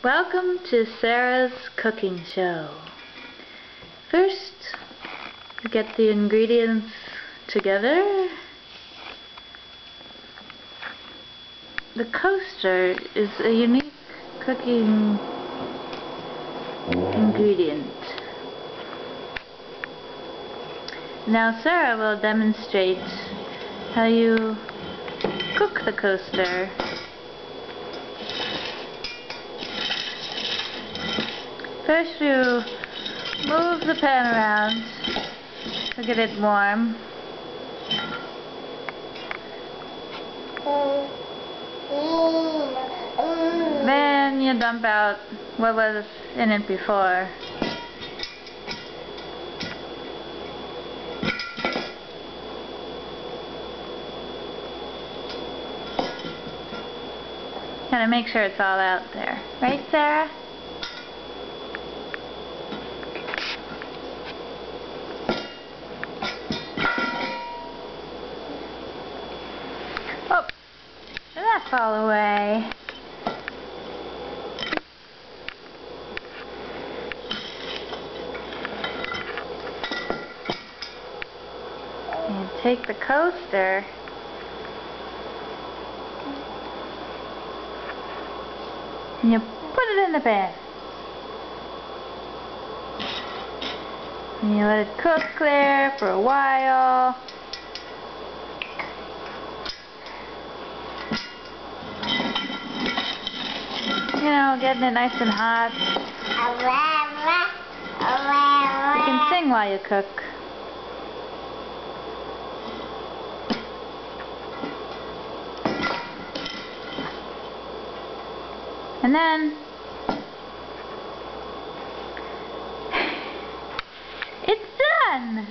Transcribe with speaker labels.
Speaker 1: Welcome to Sarah's cooking show. First, you get the ingredients together. The coaster is a unique cooking ingredient. Now Sarah will demonstrate how you cook the coaster. First you move the pan around to get it warm. Then you dump out what was in it before. Gotta make sure it's all out there. Right, Sarah? Oh, did that fall away? And take the coaster and you put it in the pan. And you let it cook there for a while. You know, getting it nice and hot. You can sing while you cook. And then it's done!